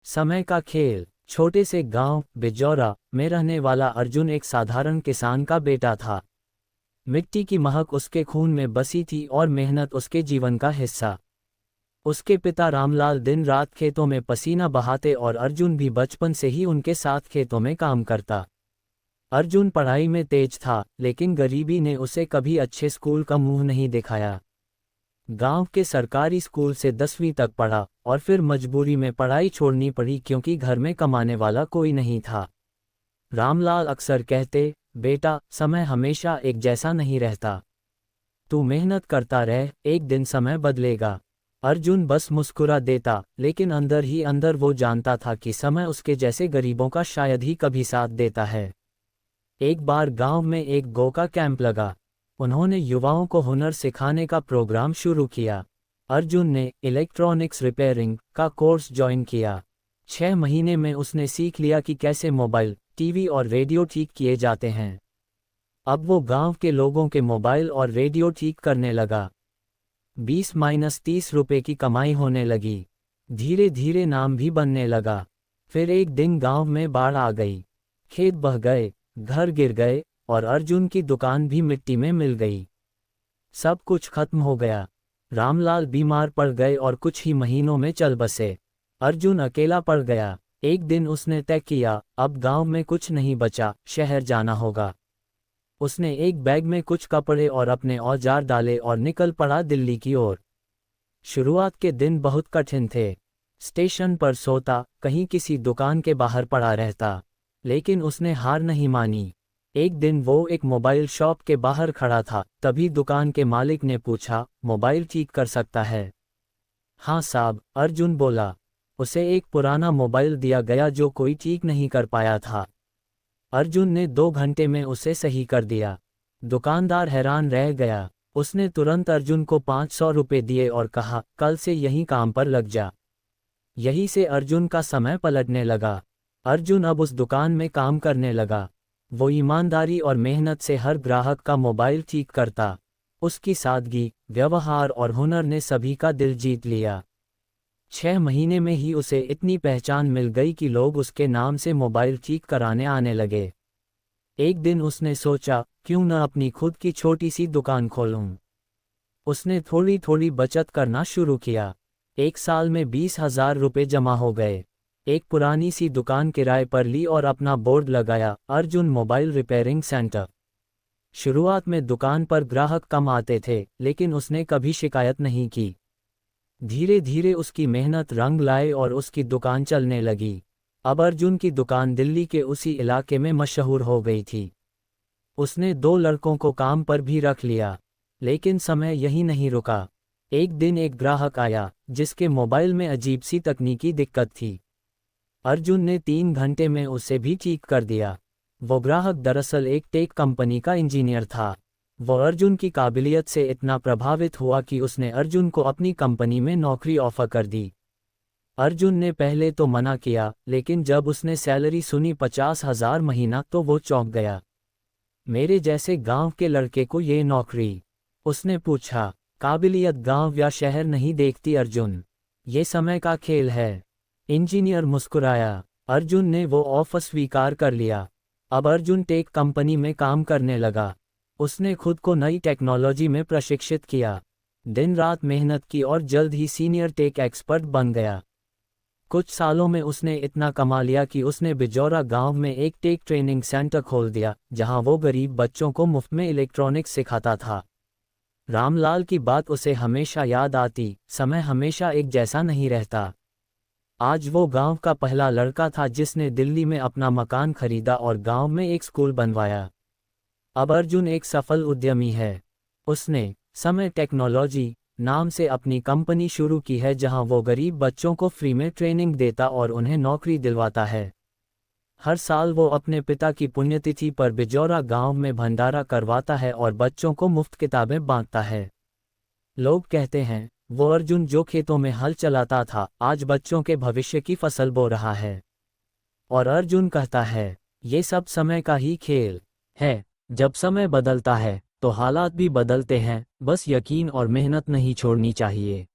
समय का खेल। छोटे से गांव बिजौरा में रहने वाला अर्जुन एक साधारण किसान का बेटा था। मिट्टी की महक उसके खून में बसी थी और मेहनत उसके जीवन का हिस्सा। उसके पिता रामलाल दिन रात खेतों में पसीना बहाते और अर्जुन भी बचपन से ही उनके साथ खेतों में काम करता। अर्जुन पढ़ाई में तेज था, लेकिन गरीबी ने उसे कभी अच्छे स्कूल का मुंह नहीं दिखाया। गांव के सरकारी स्कूल से 10वीं तक पढ़ा और फिर मजबूरी में पढ़ाई छोड़नी पड़ी क्योंकि घर में कमाने वाला कोई नहीं था। रामलाल अक्सर कहते, बेटा, समय हमेशा एक जैसा नहीं रहता। तू मेहनत करता रह, एक दिन समय बदलेगा। अर्जुन बस मुस्कुरा देता, लेकिन अंदर ही अंदर वो जानता था कि समय उसके जैसे गरीबों का शायद ही कभी साथ देता है। एक बार गांव में एक गो का कैंप लगा। उन्होंने युवाओं को हुनर सिखाने का प्रोग्राम शुरू किया। अर्जुन ने इलेक्ट्रॉनिक्स रिपेयरिंग का कोर्स ज्वाइन किया। 6 महीने में उसने सीख लिया कि कैसे मोबाइल, टीवी और रेडियो ठीक किए जाते हैं। अब वो गांव के लोगों के मोबाइल और रेडियो ठीक करने लगा। 20-30 रुपए की कमाई होने लगी। धीरे धीरे नाम भी बनने लगा। फिर एक दिन गांव में बाढ़ आ गई। खेत बह गए, घर गिर गए और अर्जुन की दुकान भी मिट्टी में मिल गई। सब कुछ खत्म हो गया। रामलाल बीमार पड़ गए और कुछ ही महीनों में चल बसे। अर्जुन अकेला पड़ गया। एक दिन उसने तय किया, अब गांव में कुछ नहीं बचा, शहर जाना होगा। उसने एक बैग में कुछ कपड़े और अपने औजार डाले और निकल पड़ा दिल्ली की ओर। शुरुआत के दिन बहुत कठिन थे। स्टेशन पर सोता, कहीं किसी दुकान के बाहर पड़ा रहता, लेकिन उसने हार नहीं मानी। एक दिन वो एक मोबाइल शॉप के बाहर खड़ा था, तभी दुकान के मालिक ने पूछा, मोबाइल ठीक कर सकता है? हाँ साहब, अर्जुन बोला। उसे एक पुराना मोबाइल दिया गया जो कोई ठीक नहीं कर पाया था। अर्जुन ने 2 घंटे में उसे सही कर दिया। दुकानदार हैरान रह गया। उसने तुरंत अर्जुन को 500 रुपये दिए और कहा, कल से यहीं काम पर लग जा। यहीं से अर्जुन का समय पलटने लगा। अर्जुन अब उस दुकान में काम करने लगा। वो ईमानदारी और मेहनत से हर ग्राहक का मोबाइल ठीक करता। उसकी सादगी, व्यवहार और हुनर ने सभी का दिल जीत लिया। 6 महीने में ही उसे इतनी पहचान मिल गई कि लोग उसके नाम से मोबाइल ठीक कराने आने लगे। एक दिन उसने सोचा, क्यों न अपनी खुद की छोटी सी दुकान खोलूं। उसने थोड़ी थोड़ी बचत करना शुरू किया। 1 साल में 20,000 रुपये जमा हो गए। एक पुरानी सी दुकान किराए पर ली और अपना बोर्ड लगाया, अर्जुन मोबाइल रिपेयरिंग सेंटर। शुरुआत में दुकान पर ग्राहक कम आते थे, लेकिन उसने कभी शिकायत नहीं की। धीरे धीरे उसकी मेहनत रंग लाए और उसकी दुकान चलने लगी। अब अर्जुन की दुकान दिल्ली के उसी इलाके में मशहूर हो गई थी। उसने 2 लड़कों को काम पर भी रख लिया। लेकिन समय यही नहीं रुका। एक दिन एक ग्राहक आया, जिसके मोबाइल में अजीब सी तकनीकी दिक्कत थी। अर्जुन ने 3 घंटे में उसे भी ठीक कर दिया। वो ग्राहक दरअसल एक टेक कंपनी का इंजीनियर था। वो अर्जुन की काबिलियत से इतना प्रभावित हुआ कि उसने अर्जुन को अपनी कंपनी में नौकरी ऑफर कर दी। अर्जुन ने पहले तो मना किया, लेकिन जब उसने सैलरी सुनी 50,000 महीना तो वो चौंक गया। मेरे जैसे गांव के लड़के को ये नौकरी? उसने पूछा। काबिलियत गांव या शहर नहीं देखती अर्जुन, ये समय का खेल है। इंजीनियर मुस्कुराया। अर्जुन ने वो ऑफर स्वीकार कर लिया। अब अर्जुन टेक कंपनी में काम करने लगा। उसने खुद को नई टेक्नोलॉजी में प्रशिक्षित किया, दिन रात मेहनत की और जल्द ही सीनियर टेक एक्सपर्ट बन गया। कुछ सालों में उसने इतना कमा लिया कि उसने बिजौरा गांव में एक टेक ट्रेनिंग सेंटर खोल दिया, जहां वो गरीब बच्चों को मुफ्त में इलेक्ट्रॉनिक्स सिखाता था। रामलाल की बात उसे हमेशा याद आती, समय हमेशा एक जैसा नहीं रहता। आज वो गांव का पहला लड़का था जिसने दिल्ली में अपना मकान खरीदा और गांव में एक स्कूल बनवाया। अब अर्जुन एक सफल उद्यमी है। उसने समय टेक्नोलॉजी नाम से अपनी कंपनी शुरू की है, जहां वो गरीब बच्चों को फ्री में ट्रेनिंग देता और उन्हें नौकरी दिलवाता है। हर साल वो अपने पिता की पुण्यतिथि पर बिजौरा गांव में भंडारा करवाता है और बच्चों को मुफ्त किताबें बांटता है। लोग कहते हैं, वो अर्जुन जो खेतों में हल चलाता था, आज बच्चों के भविष्य की फसल बो रहा है। और अर्जुन कहता है, ये सब समय का ही खेल है। जब समय बदलता है तो हालात भी बदलते हैं, बस यकीन और मेहनत नहीं छोड़नी चाहिए।